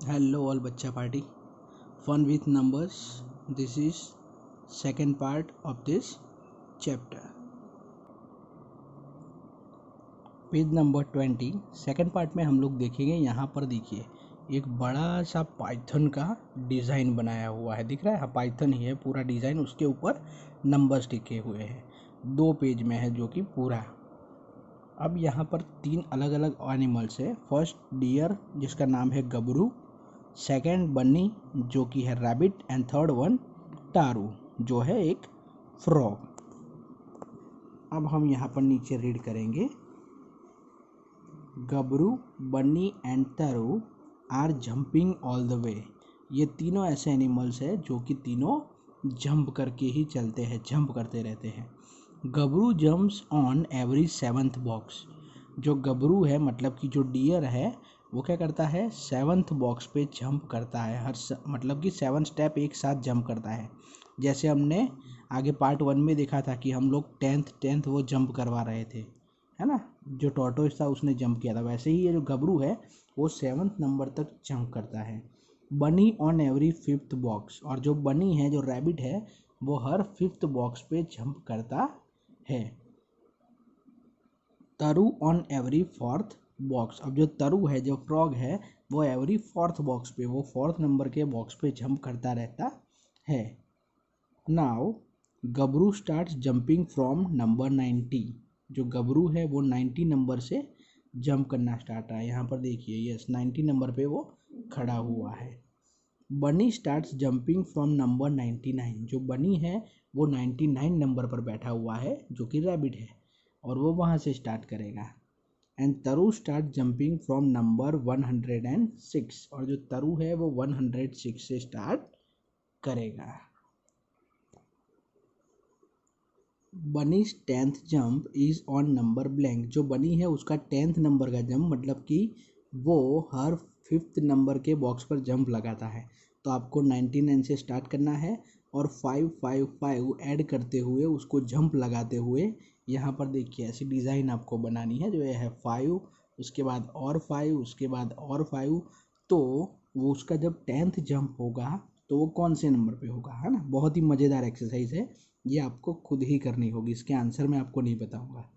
Hello all बच्चा party fun with numbers. This is second part of this chapter. Page number 20 second part में हम लोग देखेंगे। यहाँ पर देखिए एक बड़ा सा पाइथन का डिज़ाइन बनाया हुआ है, दिख रहा है। पाइथन ही है पूरा डिज़ाइन, उसके ऊपर नंबर्स लिखे हुए हैं। 2 पेज में है जो कि पूरा। अब यहाँ पर 3 अलग अलग एनिमल्स है। फर्स्ट डियर जिसका नाम है गबरू, सेकेंड बन्नी जो कि है रैबिट, एंड थर्ड वन टारू जो है एक फ्रॉग। अब हम यहाँ पर नीचे रीड करेंगे, Gabru, Bunny and Taru are jumping all the way. ये तीनों ऐसे एनिमल्स हैं जो कि तीनों जंप करके ही चलते हैं, जंप करते रहते हैं। Gabru jumps on every 7th box. जो गबरू है मतलब कि जो डियर है वो क्या करता है, 7th बॉक्स पे जंप करता है। मतलब कि 7 स्टेप एक साथ जंप करता है। जैसे हमने आगे पार्ट 1 में देखा था कि हम लोग 10th वो जंप करवा रहे थे, है ना। जो टॉर्टोइस था उसने जंप किया था, वैसे ही ये जो गबरू है वो 7th नंबर तक जंप करता है। बनी ऑन एवरी 5th बॉक्स, और जो बनी है, जो रैबिट है, वो हर 5th बॉक्स पे जंप करता है। तरु ऑन एवरी 4th बॉक्स। अब जो तरु है, जो फ्रॉग है, वो एवरी 4th बॉक्स पे, वो 4th नंबर के बॉक्स पे जंप करता रहता है। Now Gabru start jumping from number 90। जो गबरू है वो 90 नंबर से जंप करना स्टार्ट है। यहाँ पर देखिए, यस 90 नंबर पे वो खड़ा हुआ है। बनी स्टार्ट्स जंपिंग फ्रॉम नंबर 99। जो बनी है वो 99 नंबर पर बैठा हुआ है जो कि रैबिट है, और वो वहाँ से स्टार्ट करेगा। एंड तरु स्टार्ट जंपिंग फ्रॉम नंबर 106। और जो तरु है वो 106 से स्टार्ट करेगा। Bunnies 10th jump is on number blank. जो बनी है उसका 10th नंबर का जंप, मतलब कि वो हर 5th नंबर के बॉक्स पर जंप लगाता है। तो आपको 99 से स्टार्ट करना है और 555 ऐड करते हुए उसको जंप लगाते हुए यहाँ पर देखिए ऐसी डिज़ाइन आपको बनानी है। जो ये है 5, उसके बाद और 5, उसके बाद और 5। तो वो उसका जब 10th जंप होगा तो वो कौन से नंबर पे होगा, है ना। बहुत ही मज़ेदार एक्सरसाइज है, ये आपको खुद ही करनी होगी। इसके आंसर मैं आपको नहीं बताऊंगा।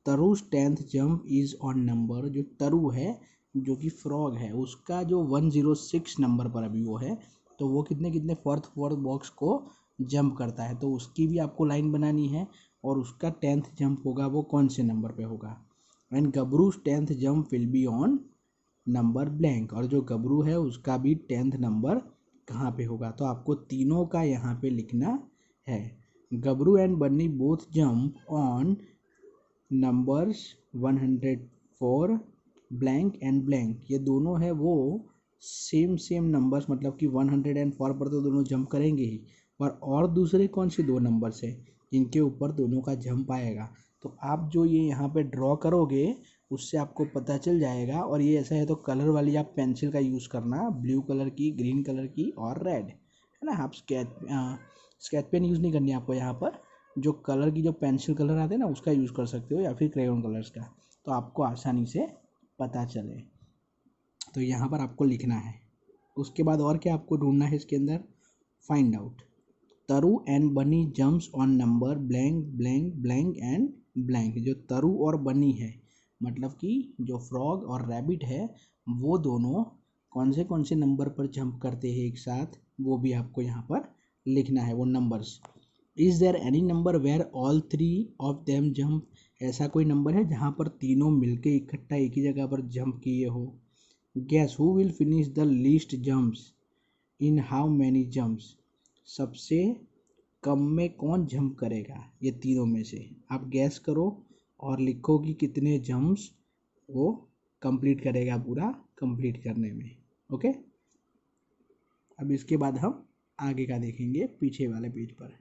तरु's 10th jump is on number. जो तरु है जो कि फ्रॉग है, उसका जो 106 नंबर पर अभी वो है, तो वो कितने कितने फोर्थ बॉक्स को जंप करता है। तो उसकी भी आपको लाइन बनानी है, और उसका 10th जंप होगा वो कौन से नंबर पे होगा। And Gabru's 10th jump will be on number blank. और जो गबरू है उसका भी 10th नंबर कहाँ पे होगा। तो आपको तीनों का यहाँ पे लिखना है। Gabru and Bunny both jump on numbers 104 blank and blank. ये दोनों है वो सेम नंबर्स, मतलब कि 104 पर तो दोनों जंप करेंगे ही, और दूसरे कौन से 2 नंबर्स है जिनके ऊपर दोनों का जंप आएगा। तो आप जो ये यहाँ पे ड्रॉ करोगे उससे आपको पता चल जाएगा। और ये ऐसा है तो कलर वाली आप पेंसिल का यूज़ करना, ब्लू कलर की, ग्रीन कलर की और रेड, है ना। आप स्केच पेन यूज़ नहीं करनी आपको। यहाँ पर जो कलर की जो पेंसिल कलर आते हैं ना उसका यूज़ कर सकते हो, या फिर क्रेयॉन कलर्स का, तो आपको आसानी से पता चले। तो यहाँ पर आपको लिखना है। उसके बाद और क्या आपको ढूंढना है इसके अंदर, find out. Taru and Bunny jumps on number blank blank blank and blank. जो तरु और बनी है, मतलब कि जो फ्रॉग और रैबिट है, वो दोनों कौन से नंबर पर जंप करते हैं एक साथ, वो भी आपको यहाँ पर लिखना है, वो numbers. Is there any number where all 3 of them jump. ऐसा कोई नंबर है जहाँ पर तीनों मिलके इकट्ठा एक ही जगह पर जंप किए हो। Guess who will finish the least jumps in how many jumps. सबसे कम में कौन जंप करेगा ये तीनों में से। आप गैस करो और लिखो कि कितने जंप्स वो कंप्लीट करेगा पूरा कंप्लीट करने में। ओके, अब इसके बाद हम आगे का देखेंगे पीछे वाले पेज पर।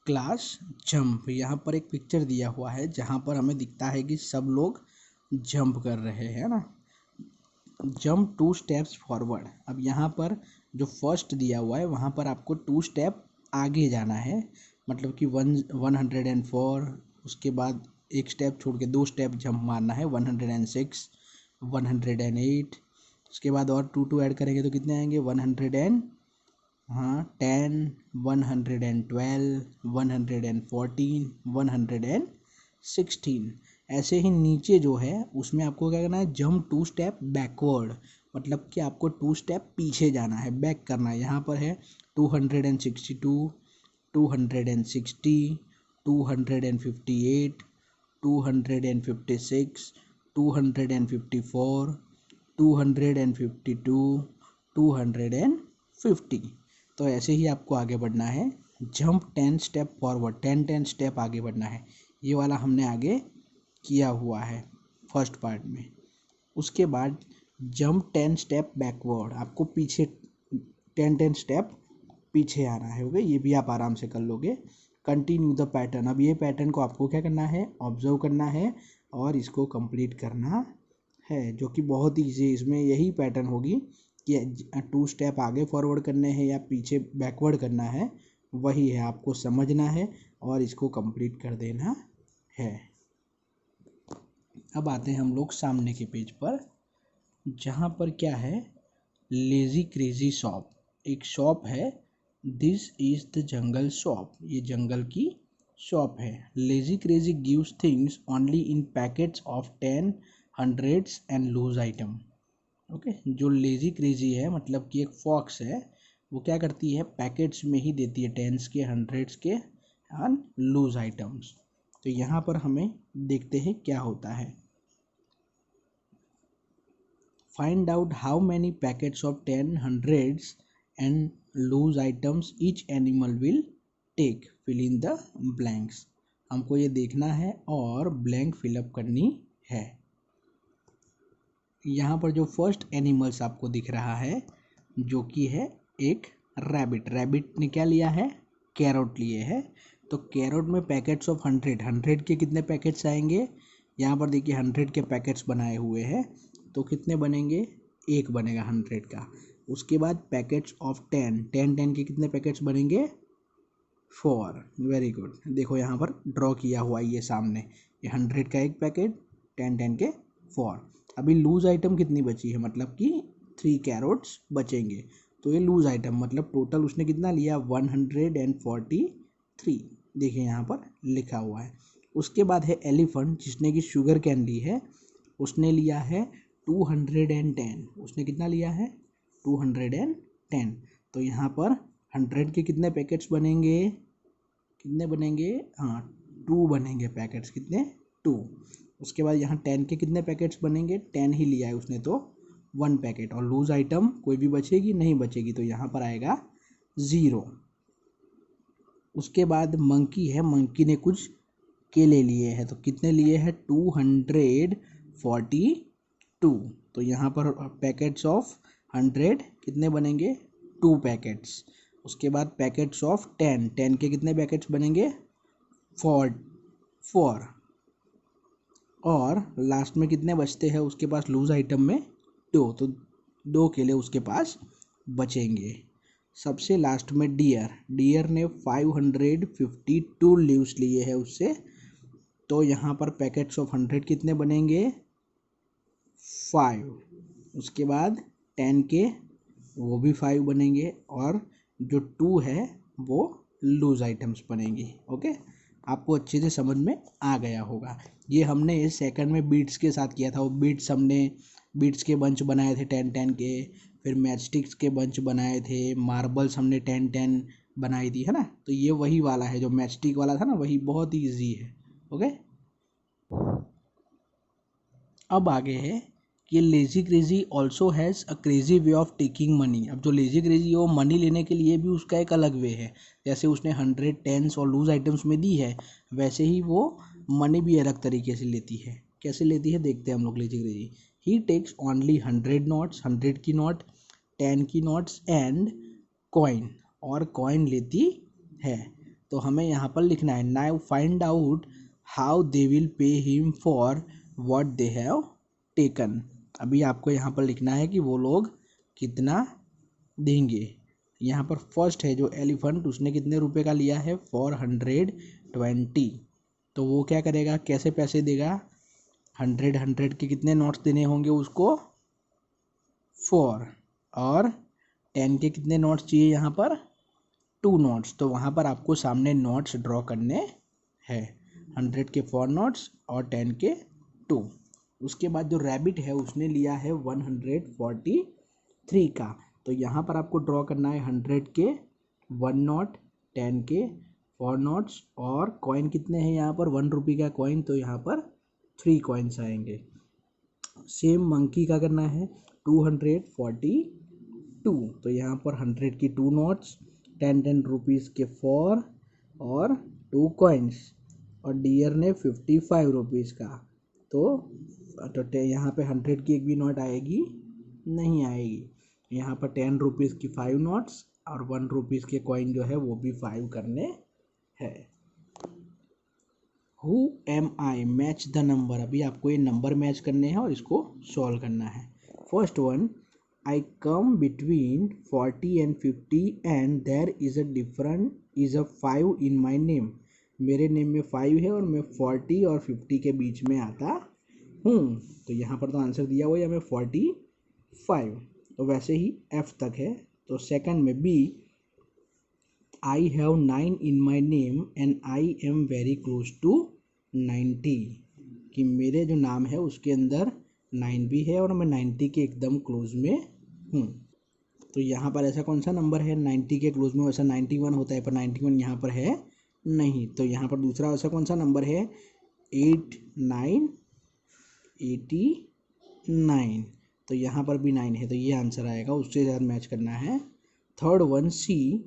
क्लास जंप, यहाँ पर एक पिक्चर दिया हुआ है जहाँ पर हमें दिखता है कि सब लोग जंप कर रहे हैं ना। Jump 2 steps forward. अब यहाँ पर जो फर्स्ट दिया हुआ है वहाँ पर आपको 2 स्टेप आगे जाना है, मतलब कि 104, उसके बाद एक स्टेप छोड़ के 2 स्टेप जंप मारना है, 106, 108, उसके बाद और 2 ऐड करेंगे तो कितने आएंगे 100 एंड 10, 112, 114, 116। ऐसे ही नीचे जो है उसमें आपको क्या करना है, जंप 2 स्टेप बैकवर्ड, मतलब कि आपको 2 स्टेप पीछे जाना है, बैक करना है। यहाँ पर है 262, 260, 258, 256, 254, 252, 250। तो ऐसे ही आपको आगे बढ़ना है, जंप 10 स्टेप फॉरवर्ड, 10 स्टेप आगे बढ़ना है। ये वाला हमने आगे किया हुआ है फर्स्ट पार्ट में। उसके बाद जंप 10 स्टेप बैकवर्ड, आपको पीछे 10 स्टेप पीछे आना है। ओके, ये भी आप आराम से कर लोगे। कंटिन्यू द पैटर्न, अब ये पैटर्न को आपको क्या करना है, ऑब्जर्व करना है और इसको कंप्लीट करना है, जो कि बहुत ईजी। इसमें यही पैटर्न होगी कि 2 स्टेप आगे फॉरवर्ड करने हैं या पीछे बैकवर्ड करना है, वही है, आपको समझना है और इसको कंप्लीट कर देना है। अब आते हैं हम लोग सामने के पेज पर, जहाँ पर क्या है, लेजी क्रेजी शॉप, एक शॉप है। This is the jungle shop, ये जंगल की शॉप है। Lazy Crazy gives things only in packets of 10, 100s and loose item. Okay, जो लेजी क्रेजी है मतलब कि एक फॉक्स है, वो क्या करती है, पैकेट्स में ही देती है 10s के, 100s के एंड लूज आइटम्स। तो यहाँ पर हमें देखते हैं क्या होता है। Find out how many packets of 10, 100s and loose items each animal will take, fill in the blanks. हमको ये देखना है और ब्लैंक फिलअप करनी है। यहाँ पर जो फर्स्ट एनिमल्स आपको दिख रहा है, जो कि है एक रैबिट। रैबिट ने क्या लिया है, कैरोट लिए है। तो कैरोट में पैकेट्स ऑफ 100 के कितने पैकेट्स आएंगे, यहाँ पर देखिए 100 के पैकेट्स बनाए हुए हैं, तो कितने बनेंगे, एक बनेगा 100 का। उसके बाद पैकेट्स ऑफ 10 के कितने पैकेट्स बनेंगे, 4। वेरी गुड, देखो यहाँ पर ड्रॉ किया हुआ ये सामने, ये 100 का एक पैकेट, 10 के 4। अभी लूज आइटम कितनी बची है, मतलब कि 3 कैरोट्स बचेंगे। तो ये लूज आइटम मतलब टोटल उसने कितना लिया, 143। देखिए यहाँ पर लिखा हुआ है। उसके बाद है एलिफेंट, जिसने कि शुगर कैन ली है, उसने लिया है 210। उसने कितना लिया है, 210। तो यहाँ पर 100 के कितने पैकेट्स बनेंगे, कितने बनेंगे, हाँ 2 बनेंगे पैकेट्स, कितने, 2। उसके बाद यहाँ 10 के कितने पैकेट्स बनेंगे, 10 ही लिया है उसने तो 1 पैकेट, और लूज आइटम कोई भी बचेगी, नहीं बचेगी, तो यहाँ पर आएगा 0। उसके बाद मंकी है, मंकी ने कुछ केले लिए हैं, तो कितने लिए हैं, 242। तो यहाँ पर पैकेट्स ऑफ 100 कितने बनेंगे, 2 पैकेट्स। उसके बाद पैकेट्स ऑफ 10 के कितने पैकेट्स बनेंगे, 4। और लास्ट में कितने बचते हैं उसके पास लूज आइटम में, 2, तो 2 केले उसके पास बचेंगे। सबसे लास्ट में डियर ने 552 लीव्स लिए हैं उससे, तो यहाँ पर पैकेट्स ऑफ 100 कितने बनेंगे, 5। उसके बाद 10 के वो भी 5 बनेंगे, और जो 2 है वो लूज आइटम्स बनेंगी। ओके, आपको अच्छे से समझ में आ गया होगा। ये हमने इस सेकंड में बीट्स के साथ किया था, वो बीट्स हमने बीट्स के बंच बनाए थे 10 के, फिर मैच स्टिक्स के बंच बनाए थे, मार्बल्स हमने 10 बनाई थी, है ना। तो ये वही वाला है जो मैच स्टिक वाला था ना, वही बहुत ही ईजी है। ओके, अब आगे है कि lazy crazy also has a crazy way of taking money. अब जो लेजी क्रेजी है वो मनी लेने के लिए भी उसका एक अलग वे है। जैसे उसने 100, 10 और लूज आइटम्स में दी है, वैसे ही वो मनी भी अलग तरीके से लेती है। कैसे लेती है देखते हैं हम लोग लेजी क्रेजी। ही टेक्स ओनली 100 नोट्स, 100 की नोट, 10 की नोट्स एंड कॉइन, और कॉइन लेती है। तो हमें यहाँ पर लिखना है, now find out how they will pay him for what they have taken. अभी आपको यहाँ पर लिखना है कि वो लोग कितना देंगे। यहाँ पर फर्स्ट है जो एलिफेंट, उसने कितने रुपए का लिया है, 420। तो वो क्या करेगा, कैसे पैसे देगा, 100 के कितने नोट्स देने होंगे उसको, 4 और 10 के कितने नोट्स चाहिए यहाँ पर 2 नोट्स। तो वहाँ पर आपको सामने नोट्स ड्रॉ करने हैं, 100 के 4 नोट्स और 10 के 2। उसके बाद जो रैबिट है उसने लिया है 143 का, तो यहाँ पर आपको ड्रॉ करना है 100 के 1 नोट, 10 के 4 नोट्स और कॉइन कितने हैं यहाँ पर 1 रुपये का कॉइन, तो यहाँ पर 3 कॉइन्स आएंगे। सेम मंकी का करना है 242, तो यहाँ पर 100 की 2 नोट्स, 10 रुपीज़ के 4 और 2 कॉइन्स, और डियर ने 55 रुपीज़ का, तो यहाँ पे 100 की एक भी नोट आएगी नहीं आएगी। यहाँ पर 10 रुपीज़ की 5 नोट्स और 1 रुपीज़ के कॉइन जो है वो भी 5 करने हैं। Who am I, match the number. अभी आपको ये नंबर मैच करने हैं और इसको सॉल्व करना है। First one, I come between 40 and 50 and there is a 5 in my name. मेरे नेम में 5 है और मैं 40 और 50 के बीच में आता हूँ। तो यहाँ पर तो आंसर दिया हुआ है हमें 45, तो वैसे ही F तक है। तो सेकंड में B, I have 9 in my name and I am very close to 90, कि मेरे जो नाम है उसके अंदर 9 भी है और मैं 90 के एकदम क्लोज में हूँ। तो यहाँ पर ऐसा कौन सा नंबर है 90 के क्लोज में, वैसा 91 होता है, पर 91 यहाँ पर है नहीं। तो यहाँ पर दूसरा ऐसा कौन सा नंबर है 89, तो यहाँ पर भी 9 है, तो ये आंसर आएगा, उसके साथ मैच करना है। Third one, C,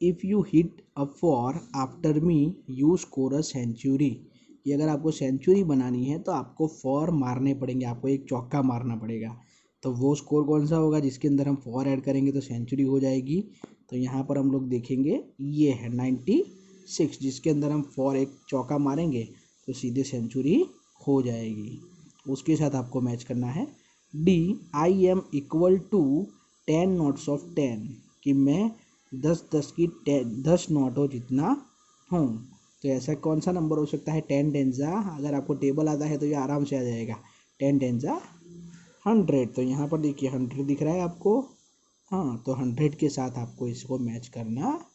if you hit a 4 after me you score a century, कि अगर आपको सेंचुरी बनानी है तो आपको 4 मारने पड़ेंगे, आपको एक चौका मारना पड़ेगा। तो वो स्कोर कौन सा होगा जिसके अंदर हम 4 ऐड करेंगे तो सेंचुरी हो जाएगी। तो यहाँ पर हम लोग देखेंगे ये है 96, जिसके अंदर हम 4 एक चौका मारेंगे तो सीधे सेंचुरी हो जाएगी। उसके साथ आपको मैच करना है। D, I am equal to 10 notes of 10, कि मैं 10 नोटों जितना हूँ। तो ऐसा कौन सा नंबर हो सकता है 10 टेंजा, अगर आपको टेबल आता है तो ये आराम से आ जाएगा, 10 टेंजा 100। तो यहाँ पर देखिए 100 दिख रहा है आपको, हाँ, तो 100 के साथ आपको इसको मैच करना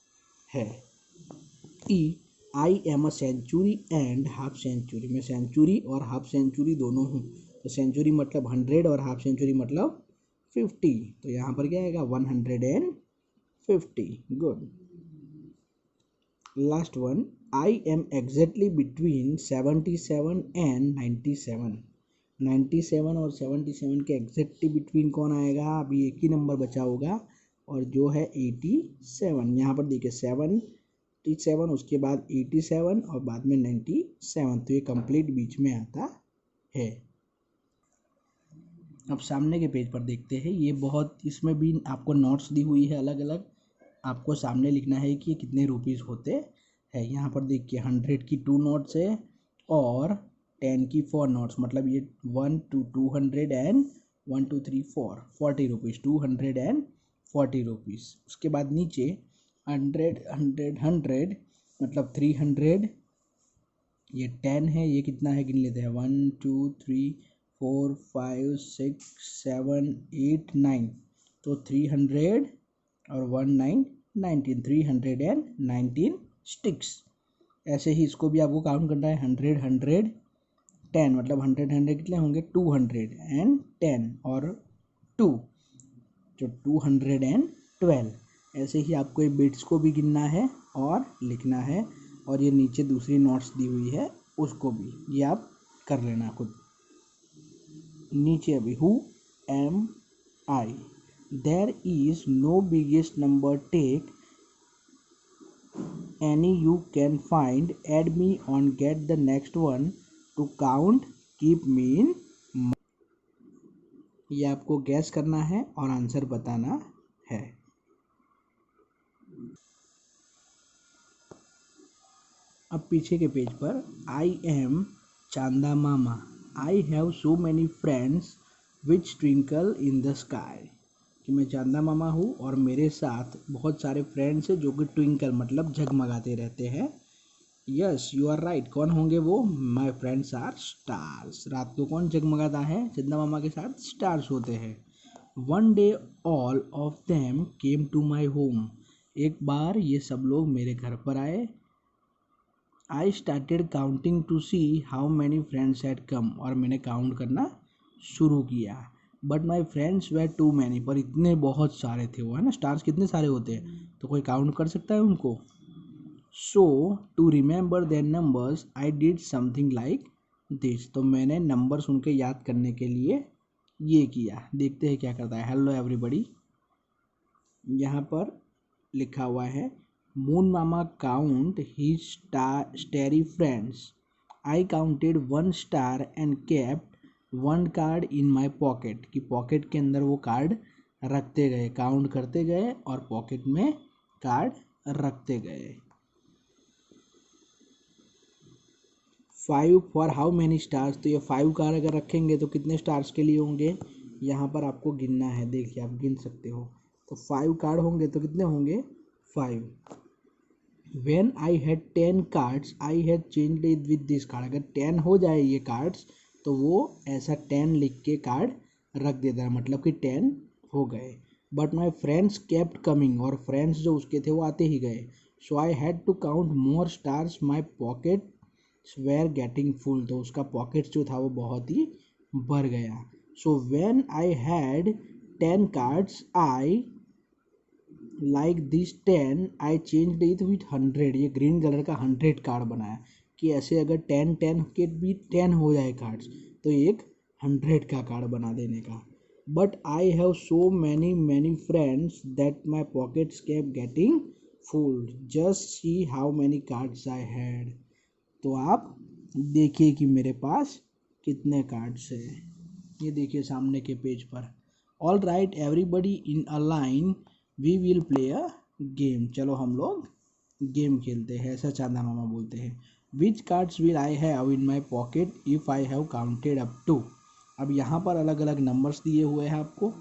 है। ई, I am a century and half century, मैं सेंचुरी और हाफ सेंचुरी दोनों हूँ। तो सेंचुरी मतलब 100 और हाफ सेंचुरी मतलब 50, तो यहाँ पर क्या आएगा 150। Good. Last one, I am exactly between 77 and 97, 97 और 77 के एग्जैक्टली बिटवीन कौन आएगा, अभी एक ही नंबर बचा होगा और जो है 87। यहाँ पर देखिए 77, उसके बाद 87 और बाद में 97, तो ये कंप्लीट बीच में आता है। अब सामने के पेज पर देखते हैं, ये बहुत, इसमें भी आपको नोट्स दी हुई है अलग अलग, आपको सामने लिखना है कि ये कितने रुपीज़ होते हैं। यहाँ पर देखिए 100 की 2 नोट्स है और 10 की 4 नोट्स, मतलब ये 1 to 200 एंड 1 2 3 4 40 रुपीज़, 240 रुपीज़। उसके बाद नीचे 100 मतलब 300, ये 10 है, ये कितना है गिन लेते हैं 1 2 3 4 5 6 7 8 9, तो 300 और 19 319 स्टिक्स। ऐसे ही इसको भी आपको काउंट करना है 100 10, मतलब 100 कितने होंगे 210 और 2, जो 212। ऐसे ही आपको ये बिट्स को भी गिनना है और लिखना है, और ये नीचे दूसरी नोट्स दी हुई है उसको भी, ये आप कर लेना खुद। नीचे अभी who am I, there is no biggest number, take any you can find, add me on, get the next one to count, keep me in। ये आपको गैस करना है और आंसर बताना है। अब पीछे के पेज पर, I am Chanda mama, I have so many friends which twinkle in the sky, कि मैं चांदा मामा हूँ और मेरे साथ बहुत सारे फ्रेंड्स हैं जो कि ट्विंकल मतलब झगमगाते रहते हैं। यस यू आर राइट, कौन होंगे वो, माई फ्रेंड्स आर स्टार्स। रात को कौन जगमगाता है, चंदा मामा के साथ स्टार्स होते हैं। One day all of them came to my home. एक बार ये सब लोग मेरे घर पर आए। I started counting to see how many friends had come, और मैंने काउंट करना शुरू किया। But my friends were too many, पर इतने बहुत सारे थे, वो है ना स्टार्स कितने सारे होते हैं तो कोई काउंट कर सकता है उनको। So to remember their numbers I did something like this, तो मैंने नंबर्स उनके याद करने के लिए ये किया। देखते हैं क्या करता है। हेलो एवरीबॉडी, यहाँ पर लिखा हुआ है moon mama count his starry friends. I counted one star and kept one card in my pocket, कि पॉकेट के अंदर वो कार्ड रखते गए, काउंट करते गए और पॉकेट में कार्ड रखते गए। 5 फॉर हाउ मैनी स्टार्स, तो ये 5 कार्ड अगर रखेंगे तो कितने स्टार्स के लिए होंगे, यहाँ पर आपको गिनना है। देखिए आप गिन सकते हो, तो 5 कार्ड होंगे तो कितने होंगे 5। When I had 10 cards, I had changed it with this card। अगर 10 हो जाए ये कार्ड्स तो वो ऐसा 10 लिख के कार्ड रख देता है, मतलब कि 10 हो गए। But my friends kept coming, और फ्रेंड्स जो उसके थे वो आते ही गए। So I had to count more stars, my pocket were getting full, तो उसका पॉकेट जो था वो बहुत ही भर गया। So when I had 10 cards I like this 10 I change it with 100, ये ग्रीन कलर का 100 कार्ड बनाया कि ऐसे अगर 10 के भी 10 हो जाए कार्ड्स तो एक 100 का कार्ड बना देने का। But I have so many many friends that my pockets kept getting full, just see how many cards I had. तो आप देखिए कि मेरे पास कितने कार्ड्स हैं, ये देखिए सामने के पेज पर। All right everybody in a line we will play a game, चलो हम लोग गेम खेलते हैं, ऐसा चांदा मामा बोलते हैं। Which cards will I have in my pocket if I have counted up to. अब यहाँ पर अलग अलग नंबर्स दिए हुए हैं आपको,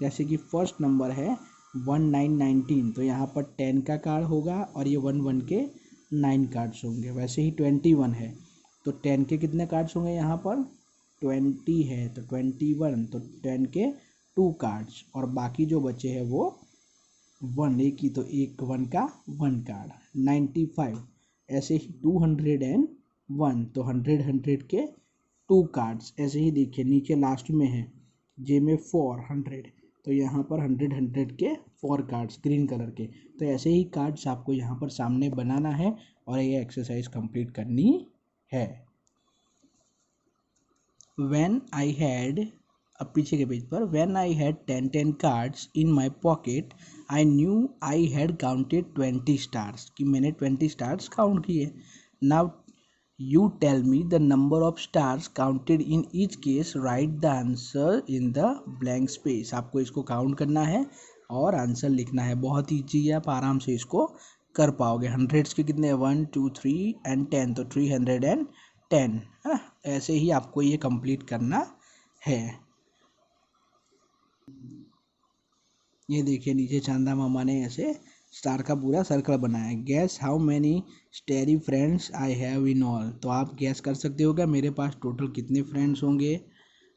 जैसे कि फर्स्ट नंबर है 1919, तो यहाँ पर 10 का कार्ड होगा और ये 11 के 9 कार्ड्स होंगे। वैसे ही 21 है तो 10 के कितने कार्ड्स होंगे, यहाँ पर 20 है तो 21, तो 10 के 2 कार्ड्स, और बाकी जो बचे हैं वो 1, एक ही तो एक 1 का 1 कार्ड। 95 ऐसे ही 201, तो 100 के 2 कार्ड्स। ऐसे ही देखिए नीचे लास्ट में है जे में 400, तो यहाँ पर 100 के 4 कार्ड्स ग्रीन कलर के। तो ऐसे ही कार्ड्स आपको यहाँ पर सामने बनाना है और ये एक्सरसाइज कंप्लीट करनी है। When I had, अब पीछे के पेज पर, When I had 10 cards in my pocket, I knew I had counted 20 stars, कि मैंने 20 stars काउंट किए। Now you tell me the number of stars counted in each case, write the answer in the blank space। आपको इसको count करना है और answer लिखना है, बहुत ईजी है, आप आराम से इसको कर पाओगे। हंड्रेड्स के कितने 1 2 3 एंड 10, तो 310 है। ऐसे ही आपको ये कंप्लीट करना है। ये देखिए नीचे चांदा मामा ने ऐसे स्टार का पूरा सर्कल बनाया है। Gas how many स्टेरी friends I have in all, तो आप गैस कर सकते हो क्या मेरे पास टोटल कितने फ्रेंड्स होंगे।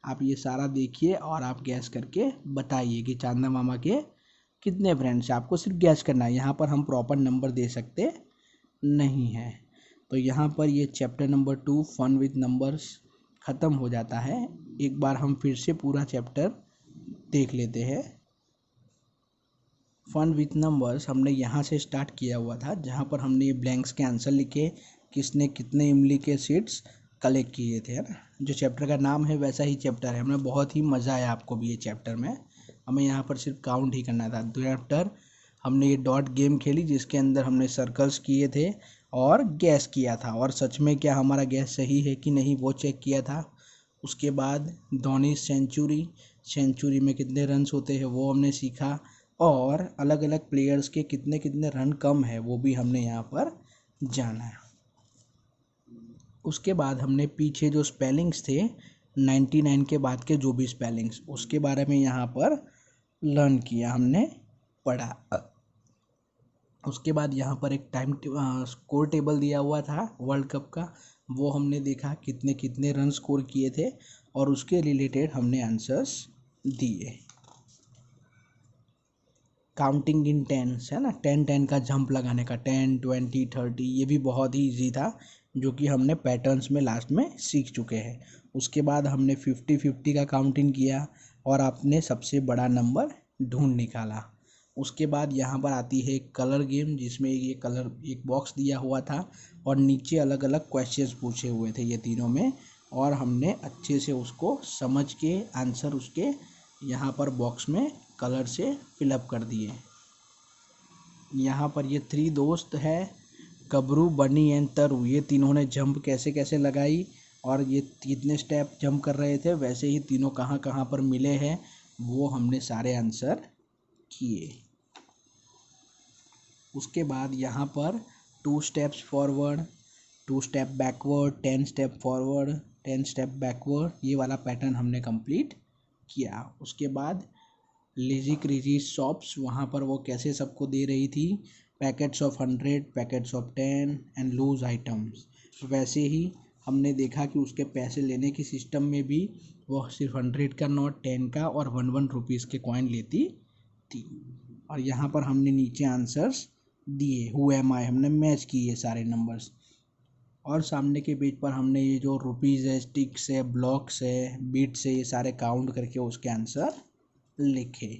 आप ये सारा देखिए और आप गैस करके बताइए कि चांदा मामा के कितने फ्रेंड्स हैं। आपको सिर्फ गैस करना है, यहाँ पर हम प्रॉपर नंबर दे सकते नहीं हैं। तो यहाँ पर ये chapter number 2 fun with numbers ख़त्म हो जाता है। एक बार हम फिर से पूरा चैप्टर देख लेते हैं। फन विथ नंबर्स हमने यहाँ से स्टार्ट किया हुआ था, जहाँ पर हमने ये ब्लैंक्स के आंसर लिखे, किसने कितने इमली के सीड्स कलेक्ट किए थे, है ना। जो चैप्टर का नाम है वैसा ही चैप्टर है। हमें बहुत ही मज़ा आया आपको भी ये चैप्टर में। हमें यहाँ पर सिर्फ काउंट ही करना था। चैप्टर हमने ये डॉट गेम खेली जिसके अंदर हमने सर्कल्स किए थे और गैस किया था, और सच में क्या हमारा गैस सही है कि नहीं वो चेक किया था। उसके बाद धोनी सेंचुरी में कितने रन्स होते हैं वो हमने सीखा, और अलग अलग प्लेयर्स के कितने कितने रन कम है वो भी हमने यहाँ पर जाना। उसके बाद हमने पीछे जो स्पेलिंग्स थे 99 के बाद के जो भी स्पेलिंग्स, उसके बारे में यहाँ पर लर्न किया, हमने पढ़ा। उसके बाद यहाँ पर एक स्कोर टेबल दिया हुआ था वर्ल्ड कप का, वो हमने देखा कितने कितने रन स्कोर किए थे और उसके रिलेटेड हमने आंसर्स दिए। काउंटिंग इन टेंस है ना, 10 का जंप लगाने का, 10, 20, 30, ये भी बहुत ही इजी था जो कि हमने पैटर्न्स में लास्ट में सीख चुके हैं। उसके बाद हमने 50-50 का काउंटिंग किया और आपने सबसे बड़ा नंबर ढूंढ निकाला। उसके बाद यहाँ पर आती है एक कलर गेम, जिसमें ये कलर एक बॉक्स दिया हुआ था और नीचे अलग अलग क्वेश्चंस पूछे हुए थे ये तीनों में, और हमने अच्छे से उसको समझ के आंसर उसके यहाँ पर बॉक्स में कलर से फिलअप कर दिए। यहाँ पर ये 3 दोस्त है, गबरू, बनी एंड तरु, ये तीनों ने जंप कैसे कैसे लगाई और ये कितने स्टेप जंप कर रहे थे, वैसे ही तीनों कहाँ कहाँ पर मिले हैं वो हमने सारे आंसर किए। उसके बाद यहाँ पर 2 steps forward, 2 step backward, 10 step forward, 10 step backward, ये वाला पैटर्न हमने कंप्लीट किया। उसके बाद लिजी क्रेजी शॉप्स, वहाँ पर वो कैसे सबको दे रही थी packets of 100, packets of 10 and loose items, वैसे ही हमने देखा कि उसके पैसे लेने की सिस्टम में भी वो सिर्फ 100 का नोट, 10 का और 1 रुपीज़ के कॉइन लेती थी। और यहाँ पर हमने नीचे आंसर्स दिए, हु एम आई, हमने मैच किए सारे नंबर्स, और सामने के पेज पर हमने ये जो रुपीज़ है, स्टिक्स है, ब्लॉक्स है, बीट्स है, ये सारे काउंट करके उसके आंसर लिखे।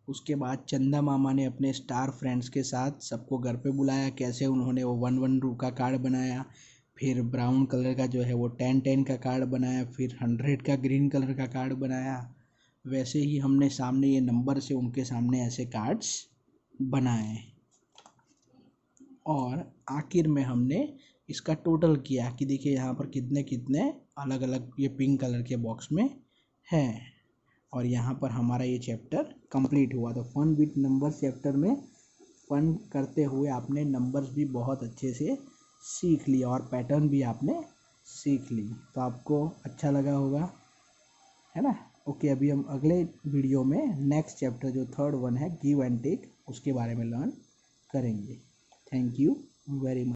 उसके बाद चंदा मामा ने अपने स्टार फ्रेंड्स के साथ सबको घर पे बुलाया, कैसे उन्होंने वो 1 का कार्ड बनाया, फिर ब्राउन कलर का जो है वो 10 का कार्ड बनाया, फिर 100 का ग्रीन कलर का कार्ड बनाया, वैसे ही हमने सामने ये नंबर से उनके सामने ऐसे कार्ड्स बनाए। और आखिर में हमने इसका टोटल किया कि देखिए यहाँ पर कितने कितने अलग अलग ये पिंक कलर के बॉक्स में हैं, और यहाँ पर हमारा ये चैप्टर कंप्लीट हुआ। तो फन विद नंबर्स चैप्टर में फन करते हुए आपने नंबर्स भी बहुत अच्छे से सीख लिया और पैटर्न भी आपने सीख ली, तो आपको अच्छा लगा होगा, है ना। ओके, अभी हम अगले वीडियो में नेक्स्ट चैप्टर जो 3rd वन है गिव एंड टेक, उसके बारे में लर्न करेंगे। Thank you very much.